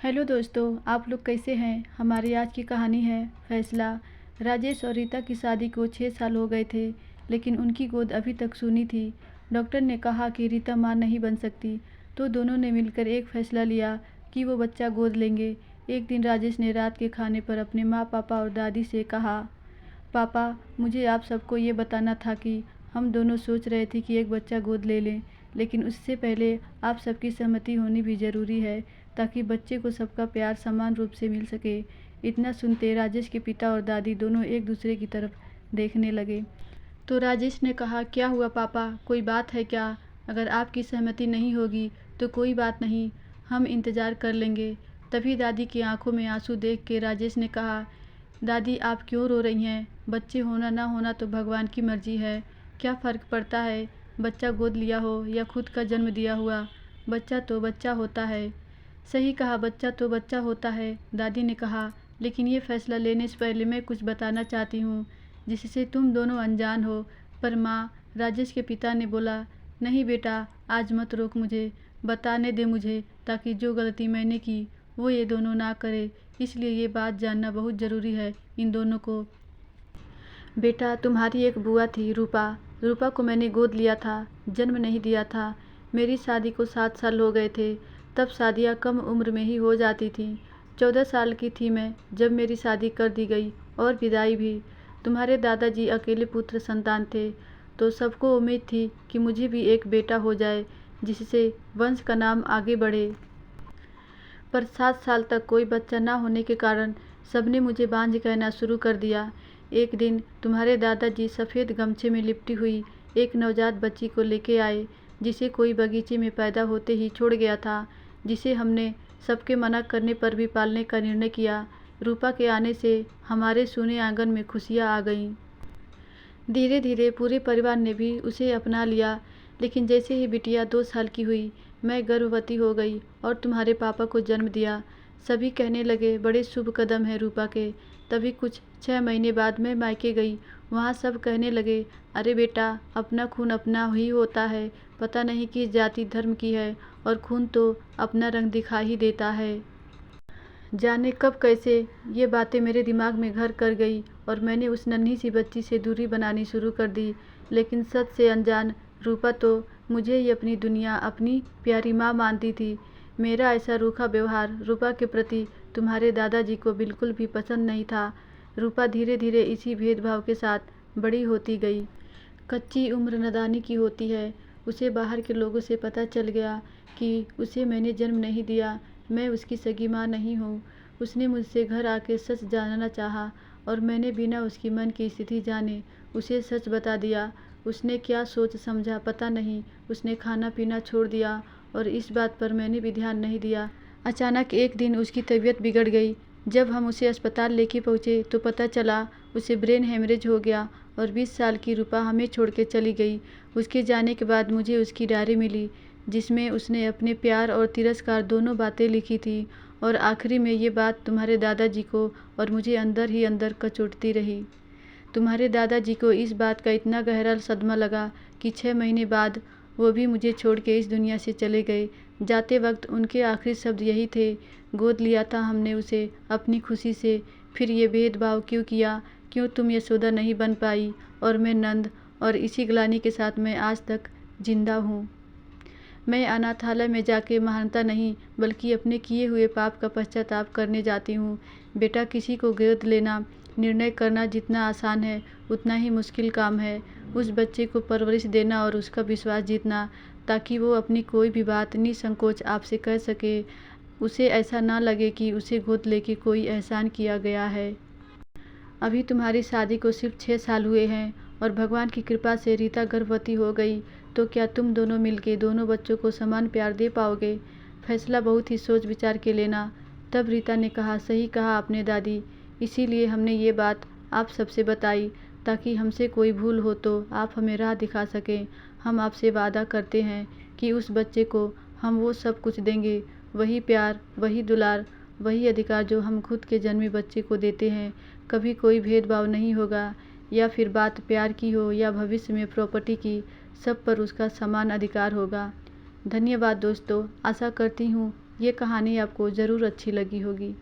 Hello दोस्तों, आप लोग कैसे हैं। हमारी आज की कहानी है फैसला। राजेश और रीता की शादी को 6 साल हो गए थे, लेकिन उनकी गोद अभी तक सूनी थी। डॉक्टर ने कहा कि रीता मां नहीं बन सकती, तो दोनों ने मिलकर एक फैसला लिया कि वो बच्चा गोद लेंगे। एक दिन राजेश ने रात के खाने पर अपने माँ, पापा और दादी से कहा, पापा, मुझे आप सबको ये बताना था कि हम दोनों सोच रहे थे कि एक बच्चा गोद ले लें, लेकिन उससे पहले आप सबकी सहमति होनी भी ज़रूरी है, ताकि बच्चे को सबका प्यार समान रूप से मिल सके। इतना सुनते राजेश के पिता और दादी दोनों एक दूसरे की तरफ देखने लगे। तो राजेश ने कहा, क्या हुआ पापा, कोई बात है क्या? अगर आपकी सहमति नहीं होगी तो कोई बात नहीं, हम इंतज़ार कर लेंगे। तभी दादी की आंखों में आंसू देख के राजेश ने कहा, दादी आप क्यों रो रही हैं? बच्चे होना ना होना तो भगवान की मर्जी है, क्या फ़र्क पड़ता है बच्चा गोद लिया हो या खुद का जन्म दिया हुआ? बच्चा तो बच्चा होता है। सही कहा, बच्चा तो बच्चा होता है, दादी ने कहा, लेकिन ये फैसला लेने से पहले मैं कुछ बताना चाहती हूँ जिससे तुम दोनों अनजान हो। पर माँ, राजेश के पिता ने बोला, नहीं बेटा, आज मत रोक मुझे, बताने दे मुझे, ताकि जो गलती मैंने की वो ये दोनों ना करे। इसलिए ये बात जानना बहुत ज़रूरी है इन दोनों को। बेटा, तुम्हारी एक बुआ थी रूपा। रूपा को मैंने गोद लिया था, जन्म नहीं दिया था। मेरी शादी को 7 साल हो गए थे। तब शादियाँ कम उम्र में ही हो जाती थीं। 14 साल की थी मैं जब मेरी शादी कर दी गई, और विदाई भी। तुम्हारे दादाजी अकेले पुत्र संतान थे, तो सबको उम्मीद थी कि मुझे भी एक बेटा हो जाए जिससे वंश का नाम आगे बढ़े। पर 7 साल तक कोई बच्चा ना होने के कारण सबने मुझे बांझ कहना शुरू कर दिया। एक दिन तुम्हारे दादाजी सफ़ेद गमछे में लिपटी हुई एक नवजात बच्ची को लेके आए, जिसे कोई बगीचे में पैदा होते ही छोड़ गया था, जिसे हमने सबके मना करने पर भी पालने का निर्णय किया। रूपा के आने से हमारे सूने आंगन में खुशियाँ आ गईं। धीरे धीरे पूरे परिवार ने भी उसे अपना लिया। लेकिन जैसे ही बिटिया 2 साल की हुई, मैं गर्भवती हो गई और तुम्हारे पापा को जन्म दिया। सभी कहने लगे, बड़े शुभ कदम है रूपा के। तभी कुछ 6 महीने बाद मैं मायके गई। वहाँ सब कहने लगे, अरे बेटा, अपना खून अपना ही होता है, पता नहीं किस जाति धर्म की है, और खून तो अपना रंग दिखा ही देता है। जाने कब कैसे ये बातें मेरे दिमाग में घर कर गई और मैंने उस नन्ही सी बच्ची से दूरी बनानी शुरू कर दी। लेकिन सच से अनजान रूपा तो मुझे ही अपनी दुनिया, अपनी प्यारी माँ मानती थी। मेरा ऐसा रूखा व्यवहार रूपा के प्रति तुम्हारे दादाजी को बिल्कुल भी पसंद नहीं था। रूपा धीरे धीरे इसी भेदभाव के साथ बड़ी होती गई। कच्ची उम्र नादानी की होती है। उसे बाहर के लोगों से पता चल गया कि उसे मैंने जन्म नहीं दिया, मैं उसकी सगी माँ नहीं हूँ। उसने मुझसे घर आके सच जानना चाहा, और मैंने बिना उसकी मन की स्थिति जाने उसे सच बता दिया। उसने क्या सोच समझा पता नहीं, उसने खाना पीना छोड़ दिया, और इस बात पर मैंने भी ध्यान नहीं दिया। अचानक एक दिन उसकी तबीयत बिगड़ गई। जब हम उसे अस्पताल लेके पहुँचे तो पता चला उसे ब्रेन हेमरेज हो गया, और 20 साल की रूपा हमें छोड़ के चली गई। उसके जाने के बाद मुझे उसकी डायरी मिली, जिसमें उसने अपने प्यार और तिरस्कार दोनों बातें लिखी थी, और आखिरी में ये बात तुम्हारे दादाजी को और मुझे अंदर ही अंदर कचोटती रही। तुम्हारे दादाजी को इस बात का इतना गहरा सदमा लगा कि 6 महीने बाद वो भी मुझे छोड़ के इस दुनिया से चले गए। जाते वक्त उनके आखिरी शब्द यही थे, गोद लिया था हमने उसे अपनी खुशी से, फिर ये भेदभाव क्यों किया, क्यों तुम यशोदा नहीं बन पाई और मैं नंद, और इसी ग्लानि के साथ मैं आज तक जिंदा हूँ। मैं अनाथालय में जाके महानता नहीं, बल्कि अपने किए हुए पाप का पश्चाताप करने जाती हूँ। बेटा, किसी को गोद लेना, निर्णय करना जितना आसान है उतना ही मुश्किल काम है। उस बच्चे को परवरिश देना और उसका विश्वास जीतना, ताकि वो अपनी कोई भी बात निसंकोच आपसे कह सके। उसे ऐसा ना लगे कि उसे गोद लेके कोई एहसान किया गया है। अभी तुम्हारी शादी को सिर्फ 6 साल हुए हैं, और भगवान की कृपा से रीता गर्भवती हो गई, तो क्या तुम दोनों मिलके दोनों बच्चों को समान प्यार दे पाओगे? फैसला बहुत ही सोच विचार के लेना। तब रीता ने कहा, सही कहा आपने दादी, इसीलिए हमने ये बात आप सबसे बताई, ताकि हमसे कोई भूल हो तो आप हमें राह दिखा सकें। हम आपसे वादा करते हैं कि उस बच्चे को हम वो सब कुछ देंगे, वही प्यार, वही दुलार, वही अधिकार जो हम खुद के जन्मे बच्चे को देते हैं। कभी कोई भेदभाव नहीं होगा, या फिर बात प्यार की हो या भविष्य में प्रॉपर्टी की, सब पर उसका समान अधिकार होगा। धन्यवाद दोस्तों, आशा करती हूँ ये कहानी आपको ज़रूर अच्छी लगी होगी।